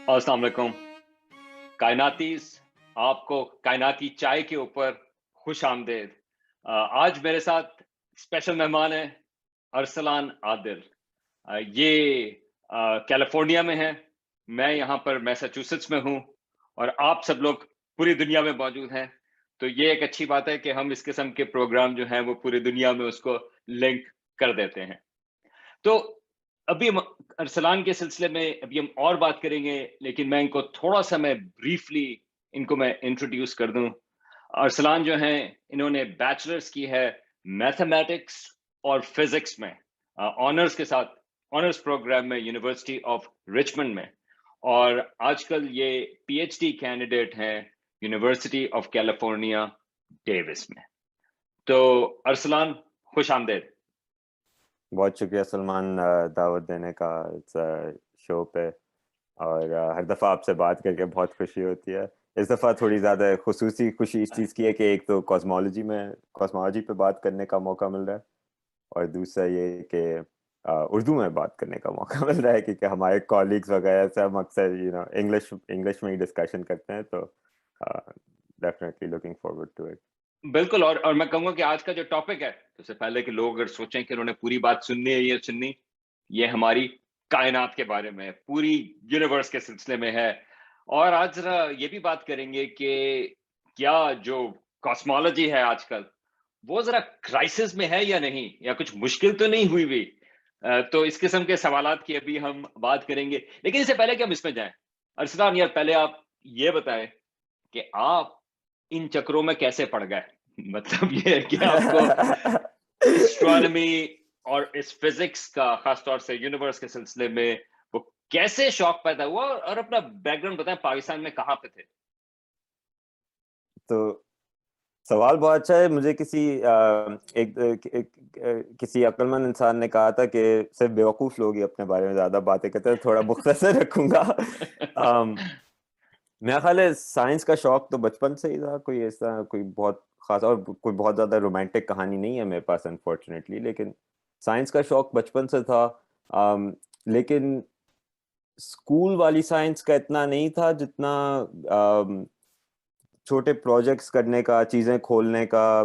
अस्सलाम वालेकुम। कायनातीस, आपको कायनाती चाय के ऊपर खुश आमदेद। आज मेरे साथ स्पेशल मेहमान हैं अरसलान आदिल। ये कैलिफोर्निया में है, मैं यहाँ पर मैसाचुसेट्स में हूँ और आप सब लोग पूरी दुनिया में मौजूद हैं। तो ये एक अच्छी बात है कि हम इस किस्म के प्रोग्राम जो हैं वो पूरी दुनिया में उसको लिंक कर देते हैं। तो अभी हम अरसलान के सिलसिले में अभी हम और बात करेंगे, लेकिन मैं इनको थोड़ा-सा मैं ब्रीफली इनको मैं इंट्रोड्यूस कर दूँ। अरसलान जो हैं, इन्होंने बैचलर्स की है मैथमेटिक्स और फिज़िक्स में ऑनर्स के साथ ऑनर्स प्रोग्राम में यूनिवर्सिटी ऑफ रिचमंड में और आजकल ये पीएचडी कैंडिडेट हैं यूनिवर्सिटी ऑफ कैलिफोर्निया, डेविस में। तो अरसलान, खुश-आमदीद। बहुत शुक्रिया सलमान दावत देने का इस शो पे। और हर दफ़ा आपसे बात करके बहुत खुशी होती है। इस दफ़ा थोड़ी ज़्यादा खुसूसी खुशी इस चीज़ की है कि एक तो कॉस्मोलॉजी पे बात करने का मौका मिल रहा है और दूसरा ये कि उर्दू में बात करने का मौका मिल रहा है क्योंकि हमारे कॉलीग्स वगैरह से हम अक्सर इंग्लिश इंग्लिश में ही डिस्कशन करते हैं। तो definitely looking forward to it. बिल्कुल और मैं कहूँगा कि आज का जो टॉपिक है, उससे पहले कि लोग अगर सोचें कि उन्होंने पूरी बात सुननी है या सुननी, ये हमारी कायनात के बारे में है, पूरी यूनिवर्स के सिलसिले में है। और आज ज़रा ये भी बात करेंगे कि क्या जो कॉस्मोलॉजी है आजकल, वो ज़रा क्राइसिस में है या नहीं? या कुछ मुश्किल तो नहीं हुई हुई? तो इस किस्म के सवालात की अभी हम बात करेंगे। लेकिन इससे पहले कि हम इसमें जाएँ, अरसलान यार पहले आप ये बताएँ कि आप इन चक्करों में कैसे पड़ गए? मतलब ये है कि आपको एस्ट्रोनॉमी और इस फिज़िक्स का ख़ास तौर से यूनिवर्स के सिलसिले में वो कैसे शौक पैदा हुआ और अपना बैकग्राउंड बताएँ पाकिस्तान में कहाँ पे थे? तो सवाल बहुत अच्छा है। मुझे किसी अक्लमंद इंसान ने कहा था कि सिर्फ बेवकूफ़ लोग ही अपने बारे में ज़्यादा बातें करते हैं, थोड़ा मुख्तसर रखूँगा। अम, मेरा ख़्याल है साइंस का शौक तो बचपन से ही था, कोई ऐसा कोई बहुत ख़ास और कोई बहुत ज़्यादा रोमांटिक कहानी नहीं है मेरे पास अनफॉर्चुनेटली, लेकिन साइंस का शौक बचपन से था। लेकिन स्कूल वाली साइंस का इतना नहीं था जितना अम छोटे प्रोजेक्ट्स करने का, चीज़ें खोलने का,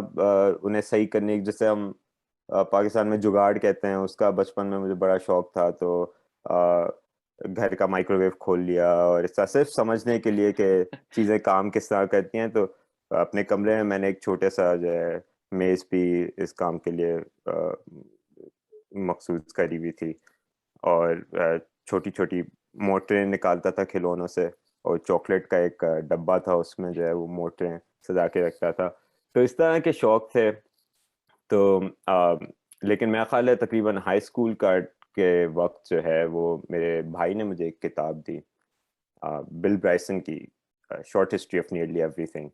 उन्हें सही करने जिसे हम पाकिस्तान में जुगाड़ कहते हैं, उसका बचपन में मुझे बड़ा शौक था। तो अ, घर का माइक्रोवेव खोल लिया और ऐसा सिर्फ़ समझने के लिए कि चीज़ें काम किस तरह करती हैं। तो अपने कमरे में मैंने एक छोटा-सा जो है मेज़ भी इस काम के लिए मख़सूस करी हुई थी। और छोटी-छोटी मोटरें निकालता था खिलौनों से और चॉकलेट का एक डब्बा था, उसमें जो है वो मोटरें सजा के रखता था। तो इस तरह के शौक थे। तो अ, लेकिन मेरा ख़्याल है तकरीबन हाई स्कूल का के वक़्त जो है वो मेरे भाई ने मुझे एक किताब दी, बिल ब्राइसन की short history of nearly everything.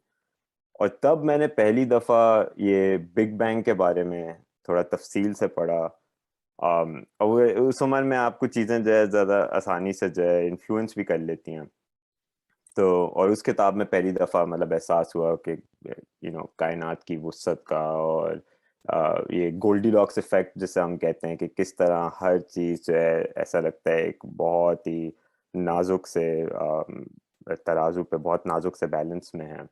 और तब मैंने पहली दफ़ा ये बिग बैंग के बारे में थोड़ा तफ़सील से पढ़ा। और वो उस उम्र में आपको चीज़ें जो है ज़्यादा आसानी से जो है इन्फ्लुएंस भी कर लेती हैं। तो और उस किताब में पहली दफ़ा मतलब एहसास हुआ कि कायनात की वुसअत का और ये गोल्डीलॉक्स इफ़ेक्ट जिसे हम कहते हैं कि किस तरह हर चीज़ जो है ऐसा लगता है एक बहुत ही नाज़ुक से तराजू पे बहुत नाज़ुक से बैलेंस में है।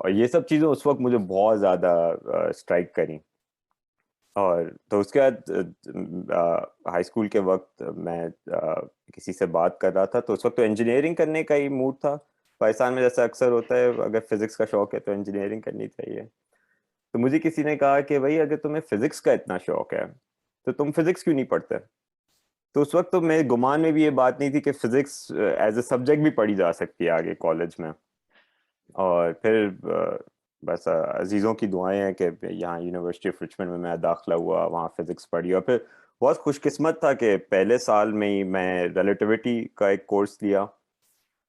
और ये सब चीज़ें उस वक़्त मुझे बहुत ज़्यादा स्ट्राइक करी। और तो उसके बाद हाई स्कूल के वक़्त मैं किसी से बात कर रहा था, तो उस वक़्त तो इंजीनियरिंग करने का ही मूड था। पाकिस्तान में जैसा अक्सर होता है, अगर फ़िज़िक्स का शौक है तो इंजीनियरिंग करनी चाहिए। तो मुझे किसी ने कहा कि भई अगर तुम्हें फ़िज़िक्स का इतना शौक है, तो तुम फ़िज़िक्स क्यों नहीं पढ़ते? तो उस वक़्त तो मेरे गुमान में भी ये बात नहीं थी कि फ़िज़िक्स एज़ अ सब्जेक्ट भी पढ़ी जा सकती है आगे कॉलेज में। और फिर बस अज़ीज़ों की दुआएँ हैं कि यहाँ यूनिवर्सिटी ऑफ रिचमंड में मेरा दाखिला हुआ, वहाँ फ़िज़िक्स पढ़ी और फिर बहुत खुशकिस्मत था कि पहले साल में ही मैं रिलेटिविटी का एक कोर्स लिया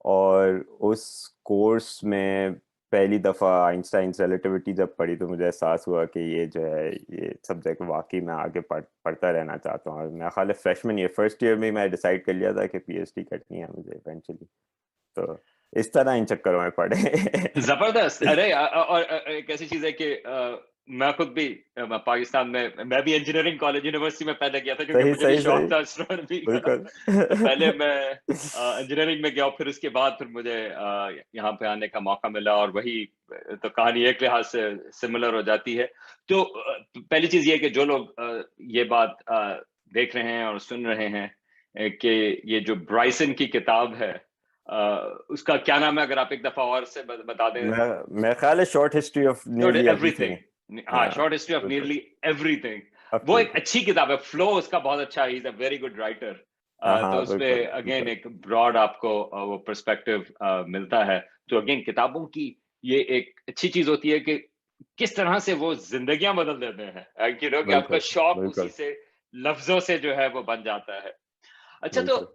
और उस कोर्स में पहली दफ़ा आइंस्टाइन्स रिलेटिविटी जब पढ़ी तो मुझे एहसास हुआ कि ये जो है, ये सब्जेक्ट वाक़ई मैं आगे पढ़ता रहना चाहता हूँ। और मेरा ख़्याल है फ्रेशमन ईयर फर्स्ट ईयर में ही मैं डिसाइड कर लिया था कि पीएचडी करनी है मुझे इवेंचुअली। तो इस तरह इन चक्करों में पड़े। ज़बरदस्त! अरे और एक ऐसी चीज़ है कि मैं खुद भी पाकिस्तान में, मैं भी इंजीनियरिंग कॉलेज यूनिवर्सिटी में पहले गया था क्योंकि सही मुझे भी सही शौक सही, था एस्ट्रोनॉमी का। बिल्कुल। तो पहले मैं इंजीनियरिंग में गया, फिर उसके बाद फिर मुझे यहाँ पे आने का मौका मिला, और वही तो कहानी एक लिहाज से सिमिलर हो जाती है। तो पहली चीज ये है कि जो लोग ये बात देख रहे हैं और सुन रहे हैं कि ये जो ब्राइसन की किताब है, उसका क्या नाम है, अगर आप एक दफा और से बता दें। मैं ख्याल है short history of nearly everything. Everything, हाँ, हाँ, शॉर्ट हिस्ट्री ऑफ बिल्कुल। Nearly everything. वो एक एब्सोल्युटली। अच्छी किताब है, फ्लो उसका बहुत अच्छा है, is a very good writer. हाँ तो हाँ, बिल्कुल उसमें अगेन बिल्कुल। एक ब्रॉड आपको वो पर्सपेक्टिव मिलता है। तो अगेन किताबों की ये एक अच्छी चीज होती है कि किस तरह से वो जिंदगियां बदल देते हैं, कि आपका बिल्कुल शौक उसी बिल्कुल। से लफ्जों से जो है वो बन जाता है। अच्छा, तो बिल्कुल।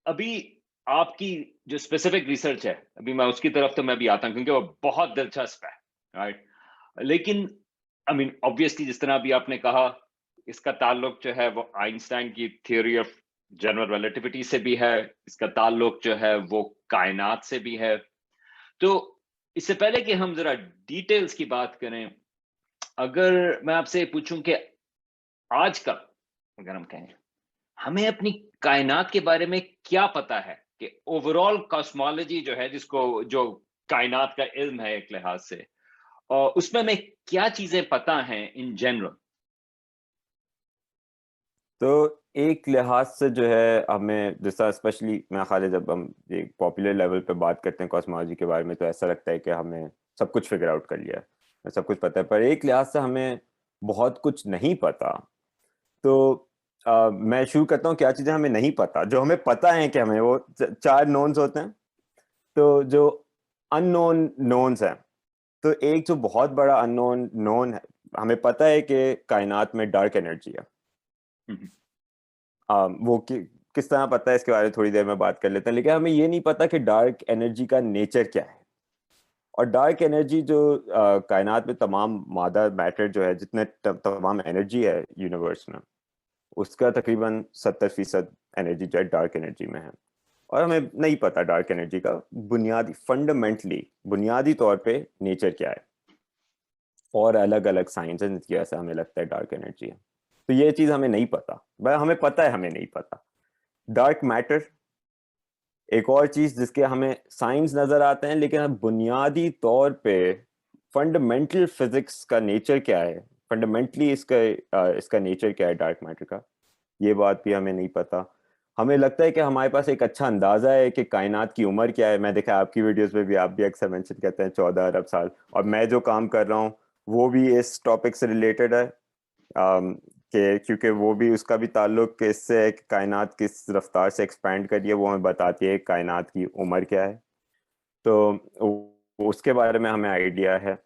अभी आपकी जो स्पेसिफिक रिसर्च है, अभी मैं उसकी तरफ तो मैं भी आता हूँ क्योंकि वो बहुत दिलचस्प है, राइट? लेकिन आई मीन ऑब्वियसली जिस तरह अभी आपने कहा, इसका ताल्लुक जो है वो आइंस्टाइन की थ्योरी ऑफ जनरल रिलेटिविटी से भी है, इसका ताल्लुक जो है वो कायनात से भी है। तो इससे पहले कि हम जरा डिटेल्स की बात करें, अगर मैं आपसे पूछूं कि आजकल अगर हम कहें, हमें अपनी कायनात के बारे में क्या पता है, कि ओवरऑल कॉस्मोलॉजी जो है, जिसको जो कायनात का इल्म है एक लिहाज से, और उसमें हमें क्या चीजें पता हैं इन जनरल? तो एक लिहाज से जो है हमें, जैसा स्पेशली मैं ख्याल है जब हम एक पॉपुलर लेवल पे बात करते हैं कॉस्मोलॉजी के बारे में, तो ऐसा लगता है कि हमें सब कुछ फिगर आउट कर लिया है, सब कुछ पता है। पर एक लिहाज से हमें बहुत कुछ नहीं पता। तो मैं शुरू करता हूँ क्या चीज़ें हमें नहीं पता। जो हमें पता है कि हमें वो चार नोन्स होते हैं। तो जो अननोन नोन्स हैं, तो एक जो बहुत बड़ा अननोन नोन है, हमें पता है कि कायनात में डार्क एनर्जी है। वो किस तरह पता है इसके बारे में थोड़ी देर में बात कर लेते हैं, लेकिन हमें ये नहीं पता कि डार्क एनर्जी का नेचर क्या है। और डार्क एनर्जी जो कायनात में तमाम मादा मैटर जो है, जितने तमाम एनर्जी है यूनिवर्स में, उसका तकरीबन 70% एनर्जी जो है डार्क एनर्जी में है। और हमें नहीं पता डार्क एनर्जी का बुनियादी फंडामेंटली बुनियादी तौर पे नेचर क्या है, और अलग अलग साइंस है जिसकी वजह से हमें लगता है डार्क एनर्जी है। तो ये चीज़ हमें नहीं पता, भाई हमें पता है हमें नहीं पता। डार्क मैटर एक और चीज जिसके हमें साइंस नजर आते हैं, लेकिन अब बुनियादी तौर पे फंडामेंटल फिजिक्स का नेचर क्या है, फंडामेंटली इसका नेचर क्या है डार्क मैटर का, ये बात भी हमें नहीं पता। हमें लगता है कि हमारे पास एक अच्छा अंदाजा है कि कायनात की उम्र क्या है। मैं देखा आपकी वीडियोस में भी आप भी अक्सर मेंशन करते हैं 14 अरब साल, और मैं जो काम कर रहा हूँ वो भी इस टॉपिक से रिलेटेड है। कि क्योंकि वो भी, उसका भी ताल्लुक इससे है कि कायनात किस रफ्तार से एक्सपैंड करी है, वो हमें बताती है कायनात की उम्र क्या है। तो उसके बारे में हमें आइडिया है।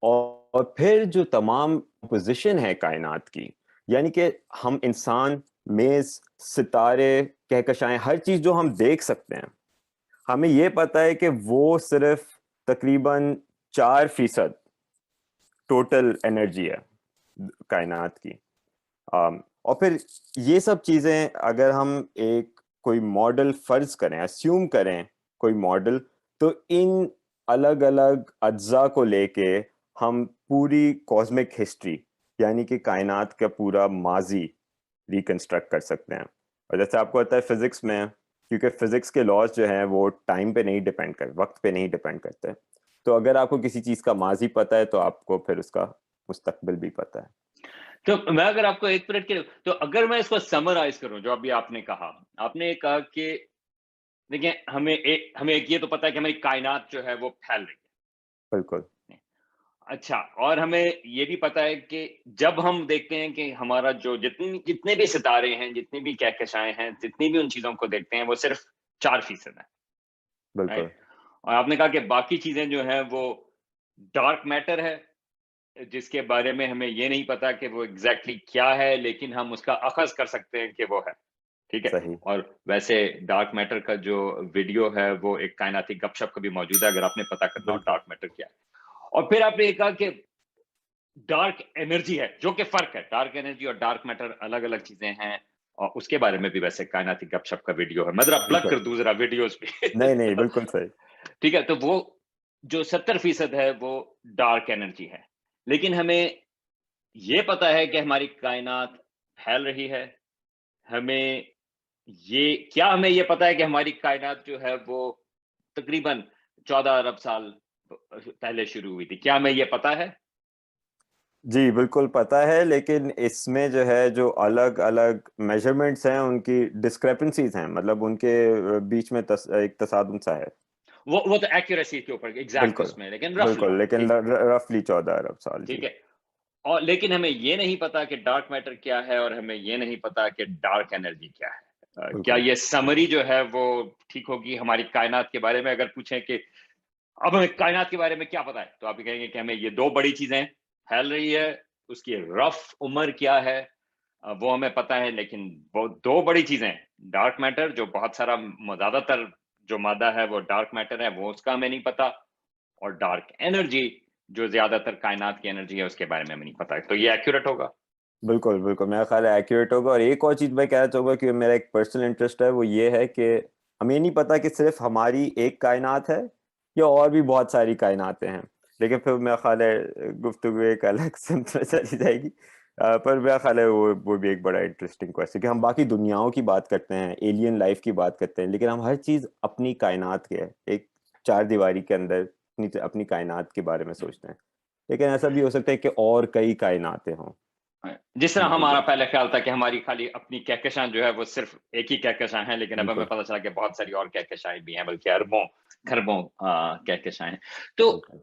और फिर जो तमाम पोजीशन है कायनात की, यानी कि हम इंसान, मेज, सितारे, कहकशाएं, हर चीज जो हम देख सकते हैं, हमें ये पता है कि वो सिर्फ तकरीबन 4% टोटल एनर्जी है कायनात की। और फिर ये सब चीजें अगर हम एक कोई मॉडल फर्ज करें, अस्यूम करें कोई मॉडल, तो इन अलग अलग अज्जा को लेके हम पूरी कॉस्मिक हिस्ट्री, यानी कि कायनात का पूरा माजी रिकंस्ट्रक्ट कर सकते हैं। और जैसे आपको पता है फिजिक्स में, क्योंकि फिजिक्स के लॉज जो हैं वो टाइम पे नहीं डिपेंड कर, वक्त पे नहीं डिपेंड करते, तो अगर आपको किसी चीज का माजी पता है तो आपको फिर उसका मुस्तकबिल भी पता है। तो मैं अगर आपको एक मिनट के, तो अगर मैं इसको समराइज करूं, जो अभी आपने कहा कि देखिए, हमें एक ये तो पता है कि हमारी कायनात जो है वो फैल रही बिल्कुल। है। अच्छा, और हमें ये भी पता है कि जब हम देखते हैं कि हमारा जो जितने भी सितारे हैं, जितनी भी कहकशाएं हैं, जितनी भी उन चीजों को देखते हैं, वो सिर्फ 4% है, बिल्कुल। राइट? और आपने कहा कि बाकी चीजें जो है वो डार्क मैटर है, जिसके बारे में हमें ये नहीं पता कि वो एग्जैक्टली क्या है, लेकिन हम उसका अखज़ कर सकते हैं कि वो है, ठीक है? सही। और वैसे डार्क मैटर का जो वीडियो है, वो एक कायनाती गपशप का भी मौजूद है, अगर आपने पता करना हो बिल्कुल। डार्क मैटर क्या है। और फिर आपने ये कहा कि डार्क एनर्जी है, जो कि फ़र्क है, डार्क एनर्जी और डार्क मैटर अलग-अलग चीज़ें हैं, और उसके बारे में भी वैसे कायनाती गपशप का वीडियो है। मैं ज़रा प्लग बिल्कुल। कर दूँ ज़रा वीडियोज़ भी। नहीं नहीं, तो बिल्कुल सही। ठीक है, तो वो जो 70% है, वो डार्क एनर्जी है। लेकिन हमें ये पता है कि हमारी कायनात फैल रही है। हमें हमें ये पता है कि हमारी कायनात जो है वो तकरीबन 14 अरब साल पहले शुरू हुई थी। क्या हमें ये पता है? जी, बिल्कुल पता है, लेकिन इसमें जो है जो अलग-अलग मेजरमेंट्स हैं उनकी डिस्क्रिपेंसीज हैं, मतलब उनके बीच में एक तसादुम सा है। वो तो एक्यूरेसी के ऊपर एग्ज़ैक्ट बिल्कुल, उसमें, लेकिन रफली, बिल्कुल, लेकिन ठीक रफली 14 अरब साल। ठीक जी, है। और लेकिन हमें ये नहीं पता कि डार्क मैटर क्या है और हमें ये नहीं पता कि डार्क एनर्जी क्या है। क्या बिल्कुल। ये समरी जो है वो ठीक होगी हमारी कायनात के बारे में? अगर पूछें कि अब हमें कायनात के बारे में क्या पता है? तो आप ये कहेंगे कि हमें ये 2 बड़ी चीज़ें फैल रही है, उसकी रफ़ उम्र क्या है वो हमें पता है, लेकिन वो 2 बड़ी चीज़ें, डार्क मैटर जो बहुत सारा ज़्यादातर जो मादा है वो डार्क मैटर है, वो उसका हमें नहीं पता, और डार्क एनर्जी जो ज़्यादातर कायनात की एनर्जी है उसके बारे में हमें नहीं पता है। तो ये एक्यूरेट होगा? बिल्कुल, बिल्कुल, मेरा ख़्याल है एक्यूरेट होगा। और एक और चीज़ मैं कहना चाहूँगा कि मेरा एक पर्सनल इंटरेस्ट है, वो ये है कि हमें नहीं पता कि सिर्फ़ हमारी एक कायनात है या और भी बहुत सारी कायनातें हैं। लेकिन फिर मेरा ख़्याल है गुफ्तगू एक अलग सिमत में चली जाएगी। पर मेरा ख़्याल है वो भी एक बड़ा इंटरेस्टिंग क्वेश्चन कि हम बाकी दुनियाओं की बात करते हैं, एलियन लाइफ़ की बात करते हैं, लेकिन हम हर चीज़ अपनी कायनात के एक चारदीवारी के अंदर अपनी कायनात के बारे में सोचते हैं। लेकिन ऐसा भी हो सकता है कि और कई कायनातें हों जिस तरह हमारी हमारा जैसी। पहले ख्याल था कि हमारी खाली अपनी कहकशां जो है वो सिर्फ़ एक ही कहकशां है, लेकिन अब हमें बिल्कुल, पता चला कि बहुत सारी और कहकशाएँ भी हैं, बल्कि अरबों, खरबों कहकशाएँ हैं। तो बिल्कुल।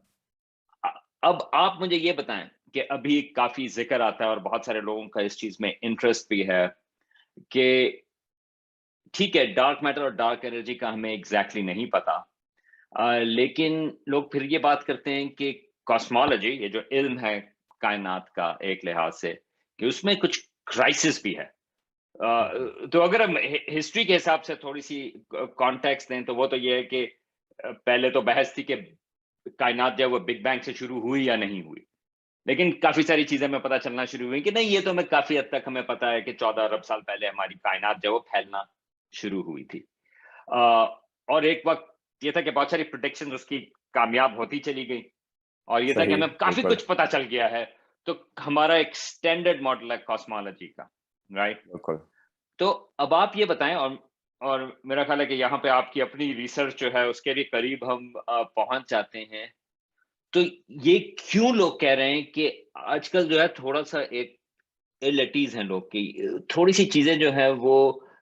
अ, अब आप मुझे ये बताएँ कि अभी काफ़ी ज़िक्र आता है और बहुत सारे लोगों का इस चीज़ में इंटरेस्ट भी है कि ठीक है, डार्क मैटर और डार्क एनर्जी का हमें एग्ज़ैक्टली नहीं पता। लेकिन लोग फिर ये बात करते हैं कि कॉस्मोलॉजी, ये जो इल्म है कायनात का एक लिहाज से, कि उसमें कुछ क्राइसिस भी है। तो अगर हम हिस्ट्री के हिसाब से थोड़ी-सी कॉन्टेक्स्ट दें, तो वो तो ये है कि पहले तो बहस थी कि कायनात जो है वो बिग बैंग से शुरू हुई या नहीं हुई। लेकिन काफ़ी सारी चीज़ें हमें पता चलना शुरू हुई कि नहीं, ये तो हमें काफ़ी हद तक हमें पता है कि 14 अरब साल पहले हमारी कायनात जो है वो फैलना शुरू हुई थी। अ, और एक वक़्त ये था कि बहुत सारी प्रेडिक्शंस उसकी कामयाब होती चली गई, और ये था कि सही, हमें काफ़ी बिल्कुल, कुछ पता चल गया है। तो हमारा एक स्टैंडर्ड मॉडल है कॉस्मोलॉजी का, राइट? बिल्कुल। तो अब आप ये बताएँ, और मेरा ख़्याल है कि यहाँ पे आपकी अपनी रिसर्च जो है उसके भी करीब हम पहुँच जाते हैं। तो ये क्यों लोग कह रहे हैं कि आजकल जो है थोड़ा-सा एक इल एट ईज़ हैं लोग कि थोड़ी-सी चीज़ें जो हैं वो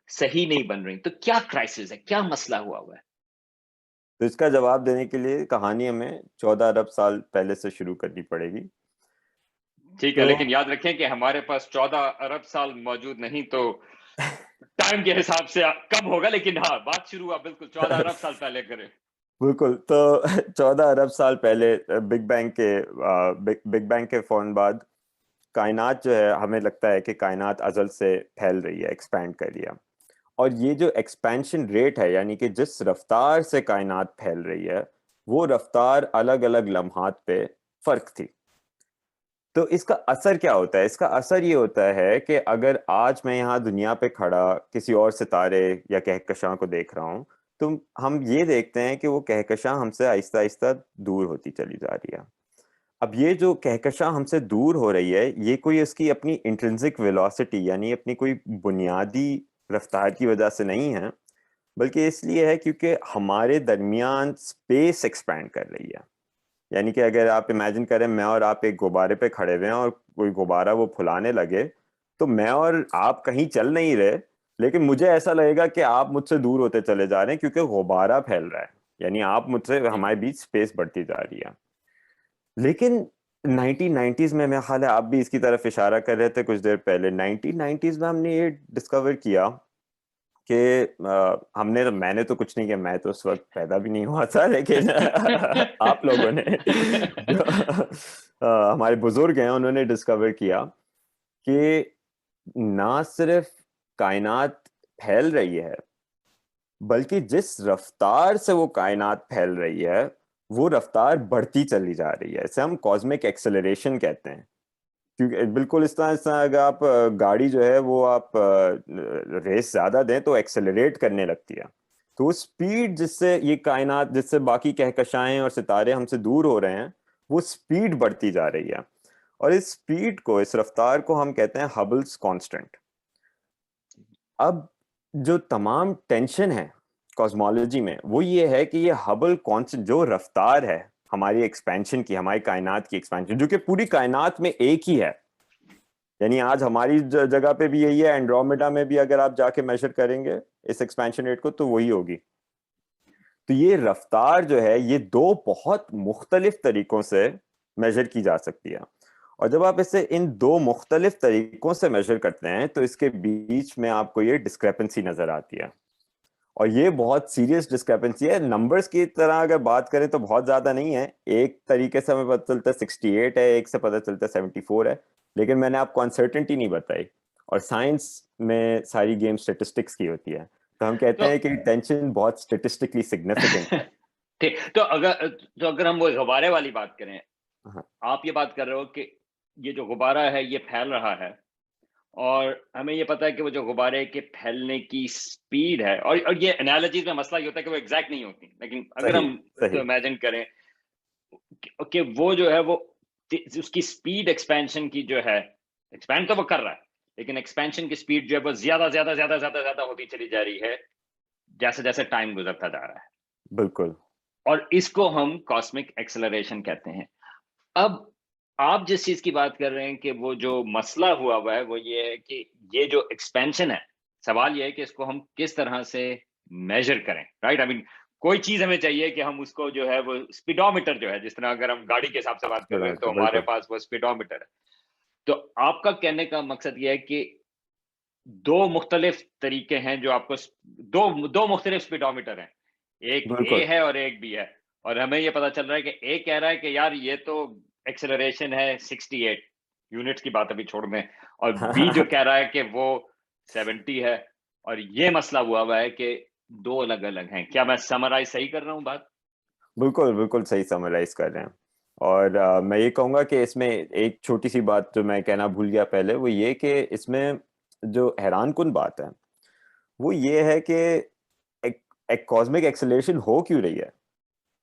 सही नहीं बन रही। तो क्या क्राइसिस है? क्या मसला हुआ हुआ है? तो इसका जवाब देने के लिए कहानी हमें 14 अरब साल पहले से शुरू करनी पड़ेगी। ठीक है, तो लेकिन याद रखें कि हमारे पास 14 अरब साल मौजूद नहीं, तो टाइम के हिसाब से कब होगा, लेकिन हाँ, बात शुरू आप बिल्कुल 14 अरब साल पहले करें। बिल्कुल, तो 14 अरब साल पहले बिग बिग बैंग के फ़ौरन बाद कायनात जो है, हमें लगता है कि कायनात अज़ल से फैल रही है, एक्सपैंड कर रही है। और ये जो एक्सपेंशन रेट है, यानी कि जिस रफ्तार से कायनात फैल रही है, वो रफ्तार अलग-अलग लम्हात पे फ़र्क थी। तो इसका असर क्या होता है? इसका असर ये होता है कि अगर आज मैं यहाँ दुनिया पे खड़ा किसी और सितारे या कहकशां को देख रहा हूँ, तो हम ये देखते हैं कि वो कहकशां हमसे आहिस्ता-आहिस्ता दूर होती चली जा रही है। अब ये जो कहकशां हमसे दूर हो रही है, ये कोई इसकी अपनी इंट्रिंसिक वेलोसिटी यानी अपनी कोई बुनियादी रफ्तार की वजह से नहीं है, बल्कि इसलिए है क्योंकि हमारे दरमियान स्पेस एक्सपैंड कर रही है। यानी कि अगर आप इमेजिन करें मैं और आप एक गुब्बारे पे खड़े हुए हैं और कोई गुब्बारा वो फुलाने लगे, तो मैं और आप कहीं चल नहीं रहे, लेकिन मुझे ऐसा लगेगा कि आप मुझसे दूर होते चले जा रहे हैं क्योंकि गुब्बारा फैल रहा है। यानी आप मुझसे ठीक हमारे है। बीच स्पेस बढ़ती जा रही है। लेकिन 1990s में मेरा ख्याल है आप भी इसकी तरफ इशारा कर रहे थे कुछ देर पहले। 1990s में हमने ये डिस्कवर किया कि हमने तो मैंने तो कुछ नहीं किया, मैं तो उस वक़्त पैदा भी नहीं हुआ था, लेकिन आप लोगों ने जो हमारे बुज़ुर्ग हैं उन्होंने डिस्कवर किया कि ना सिर्फ़ कायनात फैल रही है, बल्कि जिस रफ़्तार से वो कायनात फैल रही है, वो रफ़्तार बढ़ती चली जा रही है। इसे हम कॉस्मिक एक्सेलरेशन कहते हैं। क्योंकि बिल्कुल इस तरह अगर आप गाड़ी जो है वो आप रेस ज़्यादा दें तो एक्सेलरेट करने लगती है। तो वो स्पीड जिससे ये कायनात जिससे बाकी कहकशाएँ और सितारे हमसे दूर हो रहे हैं, वो स्पीड बढ़ती जा रही है। और इस स्पीड को, इस रफ्तार को हम कहते हैं हबल्स कांस्टेंट। अब जो तमाम टेंशन है कॉस्मोलॉजी में वो ये है कि ये हबल कांस्टेंट, जो रफ्तार है हमारी एक्सपेंशन की, हमारी कायनात की एक्सपेंशन, जो कि पूरी कायनात में एक ही है, यानी आज हमारी जगह पे भी यही है, एंड्रोमेडा में भी अगर आप जाके मेजर करेंगे इस एक्सपेंशन रेट को तो वही होगी। तो ये रफ्तार जो है ये दो बहुत मुख्तलिफ तरीकों से मेजर की जा सकती है, और जब आप इसे इन दो मुख्तलिफ तरीकों से मेजर करते हैं तो इसके बीच में आपको ये डिस्क्रेपेंसी नजर आती है, और ये बहुत सीरियस डिस्क्रेपेंसी है। नंबर्स की तरह अगर बात करें तो बहुत ज्यादा नहीं है, एक तरीके से हमें पता चलता है 68 है, एक से पता चलता है 74 है, लेकिन मैंने आपको अनसर्टेनिटी नहीं बताई, और साइंस में सारी गेम स्टेटिस्टिक्स की होती है, तो हम कहते तो हैं कि टेंशन बहुत स्टेटिस्टिकली सिग्निफिकेंट है। ठीक, तो अगर हम वो गुब्बारे वाली बात करें, हाँ, आप ये बात कर रहे हो कि ये जो गुब्बारा है ये फैल रहा है, और हमें ये पता है कि वो जो गुब्बारे के फैलने की स्पीड है, और ये एनालॉजीज में मसला ये होता है कि वो एग्जैक्ट नहीं होती, लेकिन अगर सही हम सही। इसको इमेजिन करें कि वो जो है वो उसकी स्पीड एक्सपेंशन की जो है, एक्सपैंड तो वो कर रहा है, लेकिन एक्सपेंशन की स्पीड जो है वो ज्यादा ज्यादा ज्यादा ज्यादा ज्यादा होती चली जा रही है जैसे जैसे टाइम गुजरता जा रहा है, बिल्कुल और इसको हम कॉस्मिक एक्सेलरेशन कहते हैं। अब आप जिस चीज की बात कर रहे हैं कि वो जो मसला हुआ है वो ये है कि ये जो एक्सपेंशन है, सवाल ये है कि इसको हम किस तरह से मेजर करें, राइट? आई मीन कोई चीज हमें चाहिए कि हम उसको जो है वो स्पीडोमीटर जो है, जिस तरह अगर हम गाड़ी के हिसाब से बात कर रहे हैं तो हमारे बिल्कुल पास वो स्पीडोमीटर है। तो आपका कहने का मकसद ये है कि दो मुख्तलिफ तरीके हैं जो आपको दो दो मुख्तलिफ स्पीडोमीटर हैं, एक ए बिल्कुल। है और एक बी है, और हमें ये पता चल रहा है कि ए कह रहा है कि यार ये तो एक्सेलरेशन है 68 यूनिट्स की बात अभी छोड़ दें, और बी जो कह रहा है कि वो 70 है, और ये मसला हुआ है कि दो अलग अलग हैं। क्या मैं समराइज सही कर रहा हूँ बात? बिल्कुल बिल्कुल सही समराइज कर रहे हैं। और मैं ये कहूंगा कि इसमें एक छोटी सी बात जो मैं कहना भूल गया पहले, वो ये कि इसमें जो हैरान कुन बात है वो ये है कि एक, एक कॉस्मिक एक्सेलरेशन हो क्यों रही है,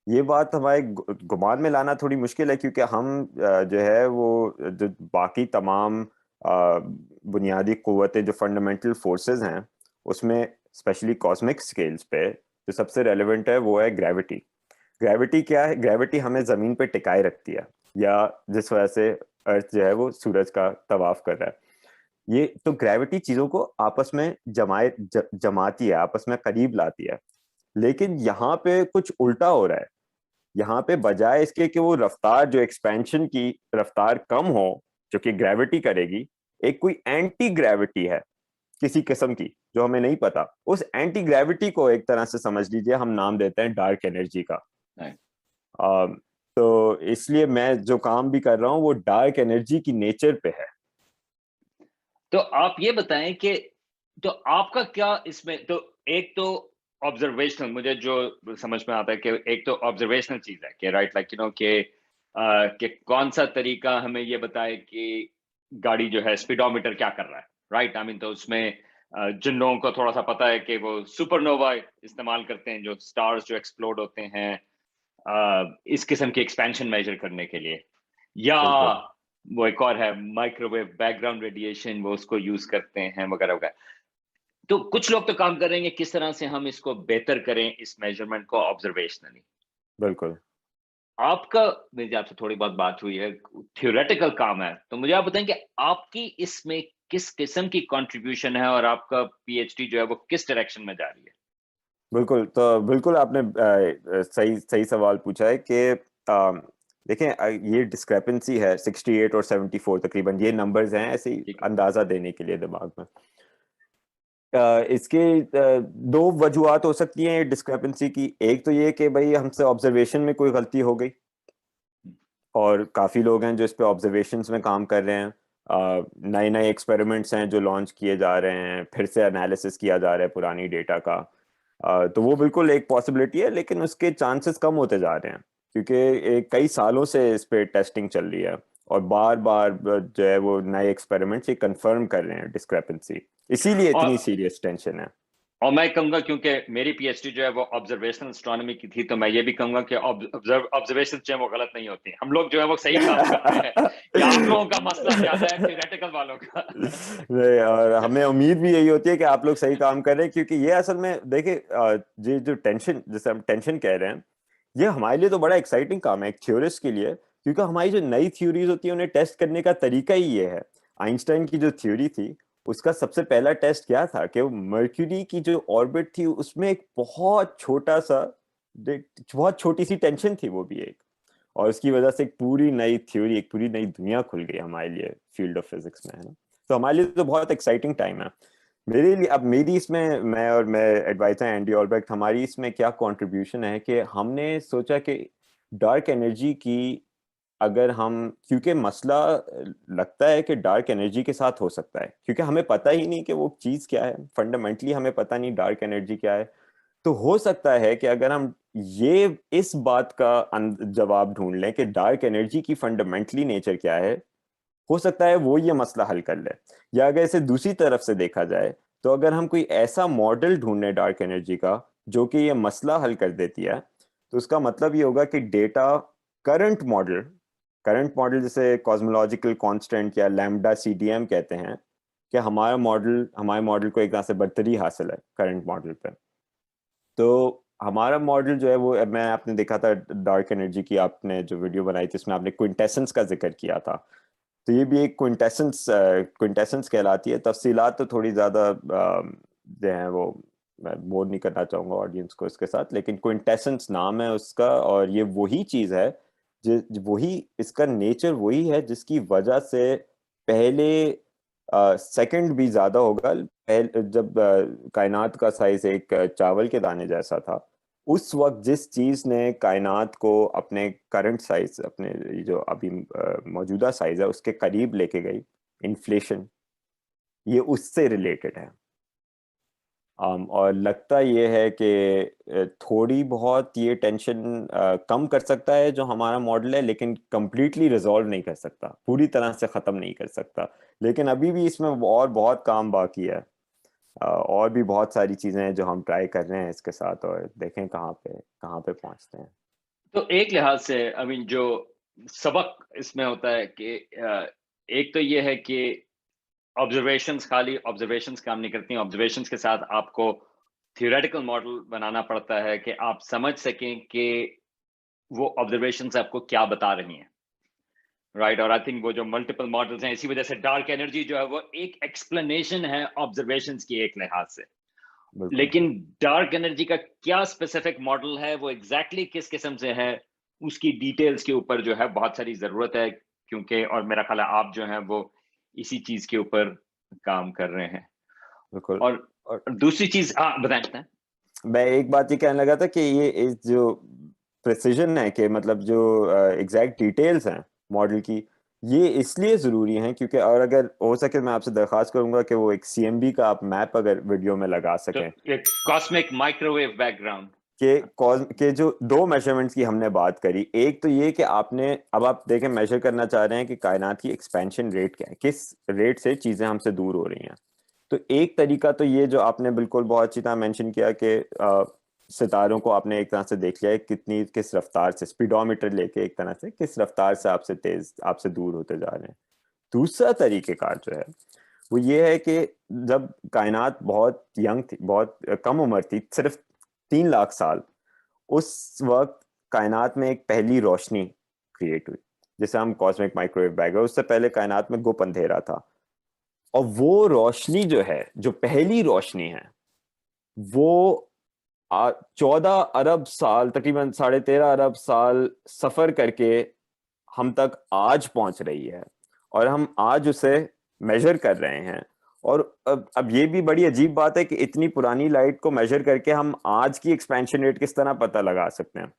ये बात हमारे गुमान में लाना थोड़ी मुश्किल है, क्योंकि हम जो है वो जो बाकी तमाम बुनियादी कुव्वतें, जो फंडामेंटल फोर्सेस हैं उसमें, स्पेशली कॉस्मिक स्केल्स पे जो सबसे रेलेवेंट है वो है ग्रेविटी। ग्रेविटी क्या है? ग्रेविटी हमें जमीन पे टिकाए रखती है, या जिस वजह से अर्थ जो है वो सूरज का तवाफ कर रहा है। ये तो ग्रेविटी चीजों को आपस में जमाती है, आपस में करीब लाती है, लेकिन यहाँ पे कुछ उल्टा हो रहा है। यहाँ पे बजाय इसके कि वो रफ्तार, जो एक्सपेंशन की रफ्तार कम हो जो कि ग्रेविटी करेगी, एक कोई एंटी ग्रेविटी है किसी किस्म की जो हमें नहीं पता, उस एंटी ग्रेविटी को एक तरह से समझ लीजिए हम नाम देते हैं डार्क एनर्जी का। नहीं। अम, तो इसलिए मैं जो काम भी कर रहा हूँ वो डार्क एनर्जी की नेचर पे है। तो आप ये बताएं कि तो आपका क्या इसमें, तो एक तो ऑब्जर्वेशनल मुझे जो समझ में आता है कि एक तो ऑब्जर्वेशनल चीज है कि राइट, लाइक कि कौन सा तरीका हमें ये बताए कि गाड़ी जो है स्पीडोमीटर क्या कर रहा है, राइट? आई मीन तो उसमें जिन लोगों को थोड़ा सा पता है कि वो सुपरनोवा इस्तेमाल करते हैं, जो स्टार्स जो एक्सप्लोड होते हैं इस किस्म की एक्सपेंशन मेजर करने के लिए, या बिल्कुल वो एक और है माइक्रोवेव बैकग्राउंड रेडिएशन, वो उसको यूज करते हैं वगैरह वगैरह। तो कुछ लोग तो काम कर रहे हैं कि किस तरह से हम इसको बेहतर करें, इस मेजरमेंट को ऑब्जर्वेशनली। बिल्कुल। आपका, मेरी आपसे थोड़ी बहुत बात हुई है, थियोरेटिकल काम है, तो मुझे आप बताएं कि आपकी इसमें किस किस्म की कंट्रीब्यूशन है, और आपका पीएचडी जो है वो किस डायरेक्शन में जा रही है? बिल्कुल, तो बिल्कुल आपने सही सही सवाल पूछा है कि देखें, ये डिस्क्रेपेंसी है 68 और 74, तकरीबन ये नंबर्स हैं ऐसे ही ठीक है। अंदाजा देने के लिए दिमाग में। इसके दो वजूहत हो सकती हैं डिस्क्रेपेंसी की। एक तो ये कि भाई हमसे ऑब्जर्वेशन में कोई गलती हो गई, और काफ़ी लोग हैं जो इस पे ऑब्जर्वेशंस में काम कर रहे हैं, नए नए एक्सपेरिमेंट्स हैं जो लॉन्च किए जा रहे हैं, फिर से एनालिसिस किया जा रहा है पुरानी डेटा का। तो वो बिल्कुल एक पॉसिबिलिटी है, लेकिन उसके चांसेस कम होते जा रहे हैं, क्योंकि कई सालों से इस पे टेस्टिंग चल रही है, और बार बार जो है वो नए एक्सपेरिमेंट्स ये कंफर्म कर रहे हैं डिस्क्रेपेंसी, इसीलिए और इतनी सीरियस टेंशन है। और मैं कहूंगा क्योंकि मेरी पीएचडी जो है वो ऑब्जर्वेशनल एस्ट्रोनॉमी की थी, तो मैं ये भी कहूंगा कि ऑब्जर्वेशन जो है वो गलत नहीं होती, हम लोग जो है वो सही काम करते हैं। या आप लोगों का मसला ज्यादा है थियोरेटिकल वालों का। नहीं, और हमें उम्मीद भी यही होती है कि आप लोग सही काम कर रहे हैं, क्योंकि ये असल में देखिए ये जो टेंशन, जैसे हम टेंशन कह रहे हैं, ये हमारे लिए तो बड़ा एक्साइटिंग काम है एक थ्योरिस्ट के लिए, क्योंकि हमारी जो नई थ्योरीज होती है उन्हें टेस्ट करने का तरीका ही ये है। आइंस्टाइन की जो थ्योरी थी उसका सबसे पहला टेस्ट क्या था कि वो मर्क्यूरी की जो ऑर्बिट थी उसमें एक बहुत छोटा सा, बहुत छोटी सी टेंशन थी वो भी एक, और उसकी वजह से एक पूरी नई थ्योरी, एक पूरी नई दुनिया खुल गई हमारे लिए फील्ड ऑफ फिजिक्स में, है ना। तो हमारे लिए तो बहुत एक्साइटिंग टाइम है। मेरे लिए अब मेरी इसमें, मैं एडवाइजर एंडी ऑलब्रेक्ट, हमारी इसमें क्या कंट्रीब्यूशन है कि हमने सोचा कि डार्क एनर्जी की, अगर हम, क्योंकि मसला लगता है कि डार्क एनर्जी के साथ हो सकता है, क्योंकि हमें पता ही नहीं कि वो चीज़ क्या है, फंडामेंटली हमें पता नहीं डार्क एनर्जी क्या है। तो हो सकता है कि अगर हम ये इस बात का जवाब ढूंढ लें कि डार्क एनर्जी की फंडामेंटली नेचर क्या है, हो सकता है वो ये मसला हल कर ले। या अगर इसे दूसरी तरफ से देखा जाए, तो अगर हम कोई ऐसा मॉडल ढूंढें डार्क एनर्जी का जो कि ये मसला हल कर देती है, तो उसका मतलब ये होगा कि data, current model current model जैसे कॉस्मोलॉजिकल कांस्टेंट या लैम्बडा सीडीएम कहते हैं, कि हमारे मॉडल को एक तरह से बर्तरी हासिल है करंट मॉडल पे। तो हमारा मॉडल जो है वो, मैं आपने देखा था डार्क एनर्जी की, आपने जो वीडियो बनाई थी उसमें आपने क्विंटेसेंस का जिक्र किया था। तो ये भी एक क्विंटेसेंस कहलाती है। तफसीलात तो थोड़ी ज़्यादा जो है वो, मैं बोर नहीं करना चाहूँगा ऑडियंस को इसके साथ, लेकिन क्विंटेसेंस नाम है उसका, और ये वही चीज़ है वही, इसका नेचर वही है जिसकी वजह से पहले सेकंड भी ज़्यादा होगा। जब कायनात का साइज एक चावल के दाने जैसा था, उस वक्त जिस चीज ने कायनात को अपने करंट साइज, अपने जो अभी मौजूदा साइज है उसके करीब लेके गई, इन्फ्लेशन, ये उससे रिलेटेड है। और लगता ये है कि थोड़ी बहुत ये टेंशन कम कर सकता है जो हमारा मॉडल है, लेकिन कंप्लीटली रिजॉल्व नहीं कर सकता, पूरी तरह से ख़त्म नहीं कर सकता। लेकिन अभी भी इसमें और बहुत काम बाकी है। और भी बहुत सारी चीज़ें हैं जो हम ट्राई कर रहे हैं इसके साथ, और देखें कहाँ पे पहुंचते हैं। तो एक लिहाज से आई मीन जो सबक इसमें होता है कि एक तो ये है कि ऑब्जर्वेशंस, खाली ऑब्जर्वेशंस काम नहीं करती हैं, ऑब्जर्वेशंस के साथ आपको थियोरेटिकल मॉडल बनाना पड़ता है कि आप समझ सकें कि वो ऑब्जर्वेशंस आपको क्या बता रही हैं, राइट। और आई थिंक वो जो मल्टीपल मॉडल्स हैं, इसी वजह से डार्क एनर्जी जो है वो एक एक्सप्लेनेशन है ऑब्जर्वेशंस की एक लिहाज से। बिल्कुल। लेकिन डार्क एनर्जी का क्या स्पेसिफिक मॉडल है, वो एग्जैक्टली किस किस्म से है, उसकी डिटेल्स के ऊपर जो है बहुत सारी जरूरत है, क्योंकि और मेरा ख्याल है आप जो है वो इसी चीज के ऊपर काम कर रहे हैं। बिल्कुल। और और दूसरी चीज, हाँ बताएं बताएं। मैं एक बात ये कहने लगा था कि ये इस जो प्रिसिजन है, कि मतलब जो एग्जैक्ट डिटेल्स हैं मॉडल की, ये इसलिए ज़रूरी हैं क्योंकि, और अगर हो सके मैं आपसे दरख्वास्त करूंगा कि वो एक सीएमबी का आप मैप अगर वीडियो में लगा तो सकें, एक कॉस्मिक माइक्रोवेव बैकग्राउंड। के जो दो मेजरमेंट्स की हमने बात करी, एक तो ये कि आपने, अब आप देखें मेजर करना चाह रहे हैं कि कायनात की एक्सपेंशन रेट क्या है, किस रेट से चीज़ें हमसे दूर हो रही हैं। तो एक तरीका तो ये जो आपने बिल्कुल बहुत अच्छी तरह मेंशन किया कि सितारों को आपने एक तरह से देख लिया है कितनी, किस रफ्तार से, स्पीडोमीटर लेके एक तरह से किस रफ्तार से आपसे दूर होते जा रहे हैं। दूसरा तरीकेकार जो है वो ये है कि जब कायनात बहुत यंग थी, बहुत कम उम्र थी, सिर्फ 3 लाख साल, उस वक्त कायनात में एक पहली रोशनी क्रिएट हुई जिसे हम कॉस्मिक माइक्रोवेव बैकग्राउंड, उससे पहले कायनात में गुप अंधेरा था। और वो रोशनी जो है, जो पहली रोशनी है, वो 14 अरब साल, तकरीबन 13.5 अरब साल सफर करके हम तक आज पहुंच रही है, और हम आज उसे मेजर कर रहे हैं। और अब ये भी बड़ी अजीब बात है कि इतनी पुरानी लाइट को मेजर करके हम आज की एक्सपेंशन रेट किस तरह पता लगा सकते हैं।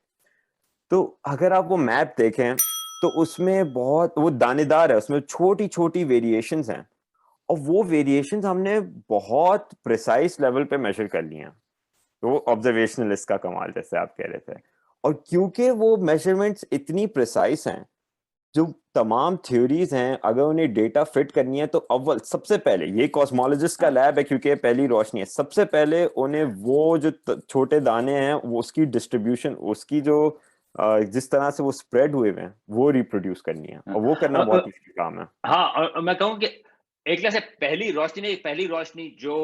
तो अगर आप वो मैप देखें तो उसमें बहुत, वो दानेदार है, उसमें छोटी छोटी वेरिएशंस हैं, और वो वेरिएशंस हमने बहुत प्रिसाइज लेवल पे मेजर कर लिए हैं। तो वो ऑब्जर्वेशनलिस्ट का कमाल, जैसे आप कह रहे थे। और क्योंकि वो मेजरमेंट्स इतनी प्रिसाइज हैं, जो तमाम थ्योरीज हैं, अगर उन्हें डेटा फिट करनी है तो अव्वल सबसे पहले ये कॉस्मोलॉजिस्ट का हाँ लैब है, क्योंकि ये पहली रोशनी है। सबसे पहले उन्हें वो जो छोटे दाने हैं वो उसकी डिस्ट्रीब्यूशन, उसकी जो जिस तरह से वो स्प्रेड हुए हुए हैं वो रिप्रोड्यूस करनी है, हाँ और वो करना बहुत मुश्किल काम है। हाँ, और मैं कहूँ कि एक तरह से पहली रोशनी नहीं, पहली रोशनी जो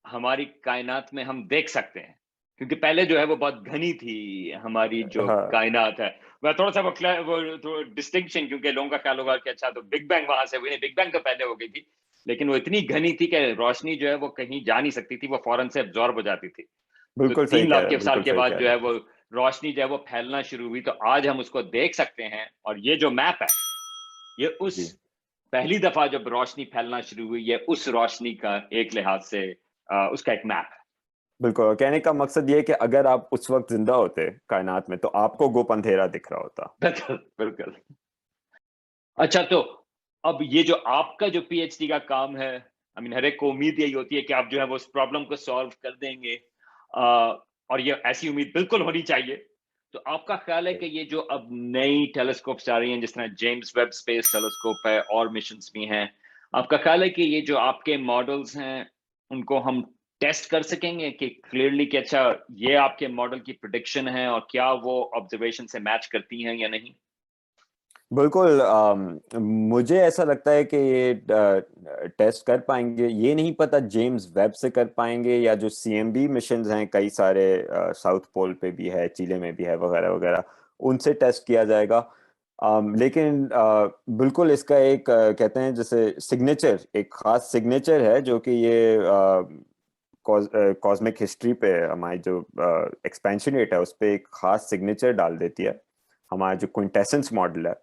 हमारी कायनात में हम देख सकते हैं, क्योंकि पहले जो है वो बहुत घनी थी हमारी जो हाँ कायनात है। मैं थोड़ा-सा वो डिस्टिंक्शन, क्योंकि लोगों का ख्याल होगा कि अच्छा तो बिग बैंग वहाँ से हुई नहीं, बिग बैंग तो पहले हो गई थी। लेकिन वो इतनी घनी थी कि रोशनी जो है वो कहीं जा नहीं सकती थी, वो फ़ौरन से एब्ज़ॉर्ब हो जाती थी। तो बिल्कुल सही 3 कह लाख रहे के हैं, साल बिल्कुल के सही बाद कह जो रहे है हैं। वो रोशनी जो है वो फैलना शुरू हुई, तो आज हम उसको देख सकते हैं, और ये जो मैप है, ये उस जी पहली दफा जब रोशनी फैलना शुरू हुई है, उस रोशनी का एक लिहाज से उसका एक मैप है। बिल्कुल, और कहने का मकसद ये है कि अगर आप उस वक्त जिंदा होते कायनात में तो आपको गोप अंधेरा दिख रहा होता। बिल्कुल, बिल्कुल। अच्छा, तो अब ये जो आपका जो पीएचडी का काम है, आई मीन हर एक को उम्मीद यही होती है कि आप जो है वो उस प्रॉब्लम को सॉल्व कर देंगे, और ये ऐसी उम्मीद बिल्कुल होनी चाहिए। तो आपका ख्याल है कि ये जो अब नई टेलीस्कोप्स आ रही हैं, जिस तरह जेम्स वेब स्पेस टेलीस्कोप है और मिशंस भी हैं, आपका ख्याल है कि ये जो आपके मॉडल्स हैं, उनको हम टेस्ट कर सकेंगे कि क्लियरली कि अच्छा ये आपके मॉडल की प्रेडिक्शन है और क्या वो ऑब्जर्वेशन से मैच करती हैं या नहीं? बिल्कुल, मुझे ऐसा लगता है कि ये टेस्ट कर पाएंगे। ये नहीं पता जेम्स वेब से कर पाएंगे या जो सीएमबी मिशंस हैं, कई सारे साउथ पोल पे भी है, चिले में भी है, वगैरह वगैरह, उनसे टेस्ट किया जाएगा। लेकिन बिल्कुल इसका एक कहते हैं जैसे सिग्नेचर, एक खास सिग्नेचर है जो कि ये कॉस्मिक हिस्ट्री पे हमारी जो एक्सपेंशन रेट है उस पे एक खास सिग्नेचर डाल देती है, हमारा जो क्विंटेसेंस मॉडल है।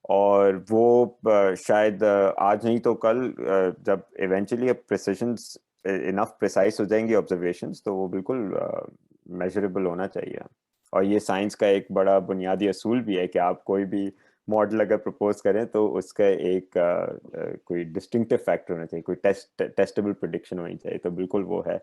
और वो शायद आज नहीं तो कल, जब इवेंचुअली प्रिसिशंस इनफ प्रिसाइज हो जाएंगी ऑब्जर्वेशंस, तो वो बिल्कुल मेजरेबल होना चाहिए। और ये साइंस का एक बड़ा बुनियादी असूल भी है कि आप कोई भी मॉडल अगर प्रपोज करें तो उसका एक कोई डिस्टिंक्टिव फैक्टर होना चाहिए, कोई टेस्टेबल प्रिडिक्शन होनी चाहिए, तो बिल्कुल वो है।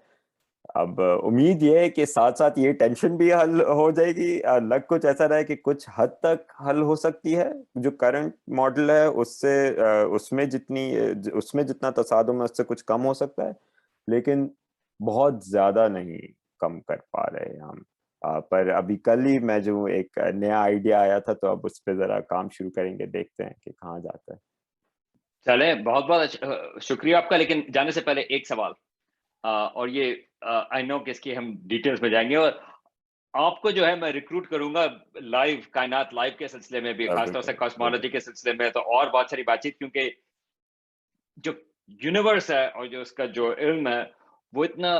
अब उम्मीद ये है कि साथ साथ ये टेंशन भी हल हो जाएगी। लग कुछ ऐसा रहा है कि कुछ हद तक हल हो सकती है। जो करंट मॉडल है उससे उसमें जितना तसादुम है उससे कुछ कम हो सकता है, लेकिन बहुत ज्यादा नहीं कम कर पा रहे हैं हम। पर अभी कल ही मैं जो एक नया आइडिया आया था, तो अब उस पर जरा काम शुरू करेंगे, देखते हैं कि कहाँ जाता है। चलें, बहुत-बहुत शुक्रिया आपका, लेकिन जाने से पहले एक सवाल, और ये आई नो कि इसकी हम डिटेल्स में जाएँगे, और आपको जो है मैं रिक्रूट करूँगा लाइव, कायनात लाइव के सिलसिले में भी, खास तौर से बिल्कुल बिल्कुल। कॉस्मोलॉजी के सिलसिले में, तो और बहुत सारी बातचीत, क्योंकि जो यूनिवर्स है और जो उसका जो इल्म है, वो इतना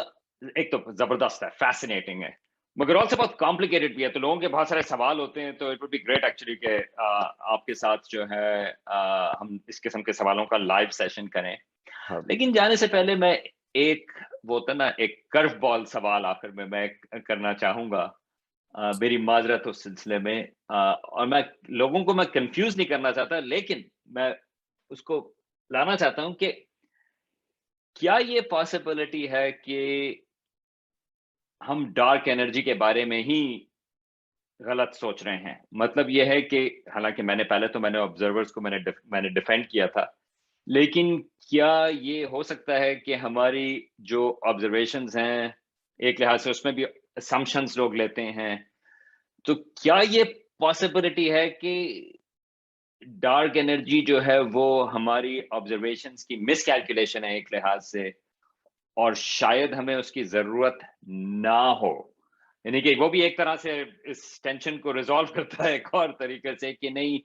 एक तो ज़बरदस्त है, फ़ैसिनेटिंग है, मगर ऑल्सो बहुत कॉम्प्लिकेटेड भी है, तो लोगों के बहुत सारे सवाल होते हैं, तो it would be great actually कि आपके साथ जो है हम इस किस्म के सवालों का लाइव सेशन करें। हाँ लेकिन जाने से पहले मैं एक, वो होता है ना, एक कर्व बॉल सवाल आखिर में मैं करना चाहूँगा। मेरी माज़रत उस सिलसिले में, और मैं लोगों को मैं कन्फ्यूज़ नहीं करना चाहता, लेकिन मैं उसको लाना चाहता हूँ कि क्या ये पॉसिबिलिटी है कि हम डार्क एनर्जी के बारे में ही गलत सोच रहे हैं? मतलब ये है कि हालाँकि मैंने ऑब्जर्वर्स को मैंने डिफेंड किया था। लेकिन क्या ये हो सकता है कि हमारी जो ऑब्जर्वेशंस हैं, एक लिहाज से उसमें भी असम्पशन्स लोग लेते हैं। तो क्या ये पॉसिबिलिटी है कि डार्क एनर्जी जो है वो हमारी ऑब्जर्वेशंस की मिसकैलकुलेशन है एक लिहाज से, और शायद हमें उसकी ज़रूरत ना हो? यानी कि वो भी एक तरह से इस टेंशन को रिज़ॉल्व करता है एक और तरीके से कि नहीं,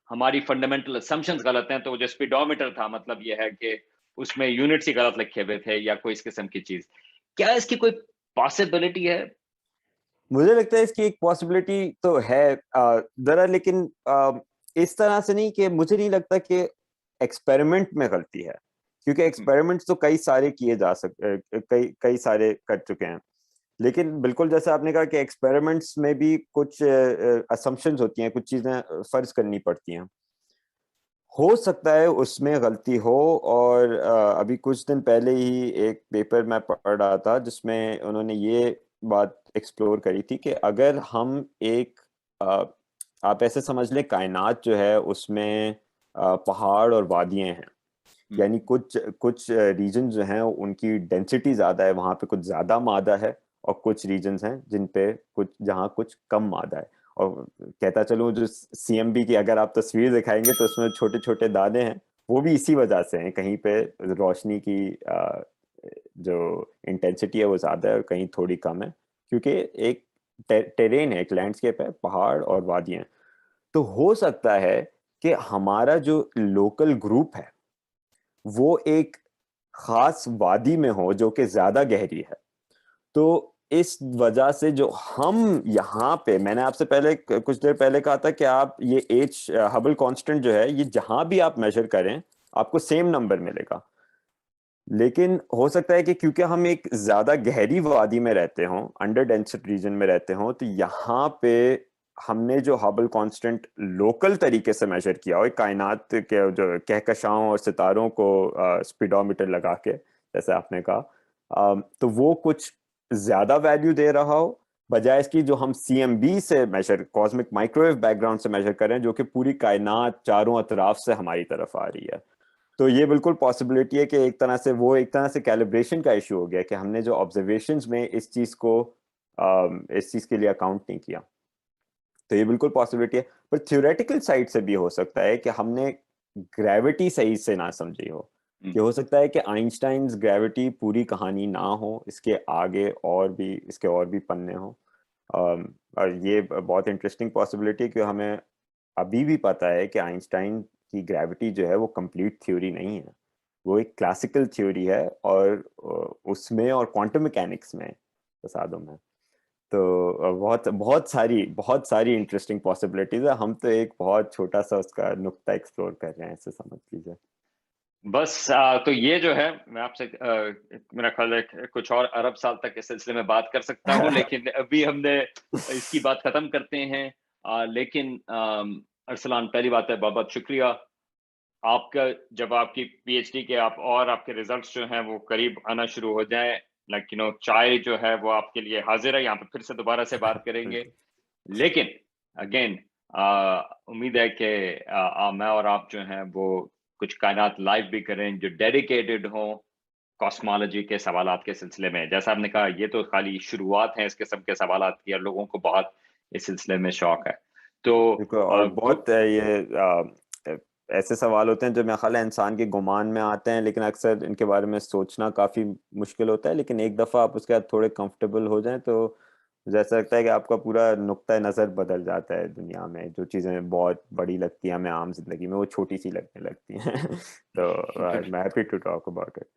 हमारी फंडामेंटल असम्पशन्स गलत हैं, तो वो जो स्पीडोमीटर था, मतलब ये है कि उसमें यूनिट्स ही गलत लिखे हुए थे या कोई इस किस्म की चीज़। क्या इसकी कोई पॉसिबिलिटी है? मुझे लगता है इसकी एक पॉसिबिलिटी तो है, जरा, लेकिन इस तरह से नहीं, कि मुझे नहीं लगता कि एक्सपेरिमेंट में गलती है, क्योंकि हुँ, एक्सपेरिमेंट्स तो कई सारे किए जा सकते, कई कई सारे कर चुके हैं। लेकिन बिल्कुल जैसे आपने कहा कि एक्सपेरिमेंट्स में भी कुछ असम्पशन्स होती हैं, कुछ चीजें फर्ज करनी पड़ती हैं। हो सकता है उसमें गलती हो। और अभी कुछ दिन पहले ही एक पेपर मैं पढ़ रहा था जिसमें उन्होंने ये बात एक्सप्लोर करी थी कि अगर हम एक आप ऐसे समझ लें कायनात जो है उसमें पहाड़ और वादियां हैं, यानी कुछ कुछ रीजन जो हैं उनकी डेंसिटी ज़्यादा है, वहाँ पे कुछ ज़्यादा मादा है, और कुछ रीजन्स हैं जिन पे कुछ जहाँ कुछ कम मादा है। और कहता चलूँ जो सीएमबी की अगर आप तस्वीर दिखाएंगे तो उसमें छोटे छोटे दाने हैं, वो भी इसी वजह से हैं। कहीं पे रोशनी की जो इंटेंसिटी है वो ज़्यादा है और कहीं थोड़ी कम है, क्योंकि एक टेरेन है, एक लैंडस्केप है, पहाड़ और वादियाँ। तो हो सकता है कि हमारा जो लोकल ग्रुप है वो एक खास वादी में हो जो कि ज्यादा गहरी है। तो इस वजह से जो हम यहाँ पे, मैंने आपसे पहले कुछ देर पहले कहा था कि आप ये एच हबल कांस्टेंट जो है ये जहां भी आप मेजर करें आपको सेम नंबर मिलेगा। लेकिन हो सकता है कि क्योंकि हम एक ज्यादा गहरी वादी में रहते हों, अंडर डेंस्ड रीजन में रहते हों, तो यहाँ पे हमने जो हबल कांस्टेंट लोकल तरीके से मेजर किया हो, एक कायनात के जो कहकशाओं और सितारों को स्पीडोमीटर लगा के, जैसे आपने कहा, तो वो कुछ ज्यादा वैल्यू दे रहा हो, बजाय इसकी जो हम सीएमबी से मेजर, कॉस्मिक माइक्रोवेव बैकग्राउंड से मेजर करें, जो कि पूरी कायनात चारों अतराफ से हमारी तरफ आ रही है। तो ये बिल्कुल पॉसिबिलिटी है कि एक तरह से कैलिब्रेशन का इशू हो गया कि हमने जो ऑब्जर्वेशंस में इस चीज के लिए अकाउंट नहीं किया। तो ये बिल्कुल पॉसिबिलिटी है, पर थ्योरेटिकल साइड से भी हो सकता है कि हमने ग्रेविटी सही से ना समझी हो, कि हो सकता है कि आइंस्टाइन्स ग्रेविटी पूरी कहानी ना हो, इसके आगे और भी पन्ने हो। और ये बहुत इंटरेस्टिंग पॉसिबिलिटी है कि हमें अभी भी पता है कि आइंस्टाइन की ग्रेविटी जो है वो कंप्लीट थ्योरी नहीं है, वो एक क्लासिकल थ्योरी है, और उसमें और क्वांटम मैकेनिक्स में तसादुम है। तो बहुत सारी इंटरेस्टिंग पॉसिबिलिटीज है। हम तो एक बहुत छोटा सा उसका नुक्ता एक्सप्लोर कर रहे हैं, ऐसे समझ लीजिए। बस तो ये जो है मैं आपसे मेरा ख्याल है कुछ और अरब साल तक इस सिलसिले में बात कर सकता हूँ, लेकिन अभी हमने इसकी बात खत्म करते हैं। लेकिन अरसलान, पहली बात है बहुत बहुत शुक्रिया आपका। जब आपकी पीएचडी के और आपके रिजल्ट्स जो हैं वो करीब आना शुरू हो जाए, लाइक चाय जो है वो आपके लिए हाजिर है, यहाँ पे फिर से दोबारा से बात करेंगे। बिल्कुल। लेकिन अगेन उम्मीद है कि मैं और आप जो हैं वो कुछ कायनात लाइव भी करें जो डेडिकेटेड हो कॉस्मोलॉजी के सवालात के सिलसिले में। जैसा आपने कहा, ये तो खाली शुरुआत है इस किस्म के सवालात की, और लोगों को बहुत इस सिलसिले में शौक है। तो बिल्कुल, और बहुत ऐसे सवाल होते हैं जो मेरे ख्याल है इंसान के गुमान में आते हैं, लेकिन अक्सर इनके बारे में सोचना काफी मुश्किल होता है। लेकिन एक दफा आप उसके बाद थोड़े कंफर्टेबल हो जाएं तो जैसा लगता है कि आपका पूरा नुक्ता नजर बदल जाता है। दुनिया में जो चीजें बहुत बड़ी लगती हैं हमें आम जिंदगी में, वो छोटी सी लगने लगती हैं। तो मैं happy to talk about it.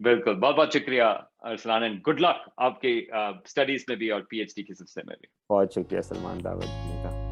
बिल्कुल, बहुत बहुत शुक्रिया अरसलान, एंड गुड लक आपकी स्टडीज में भी और पीएचडी के सिलसिले में भी। बहुत शुक्रिया सलमान, दावत देने का।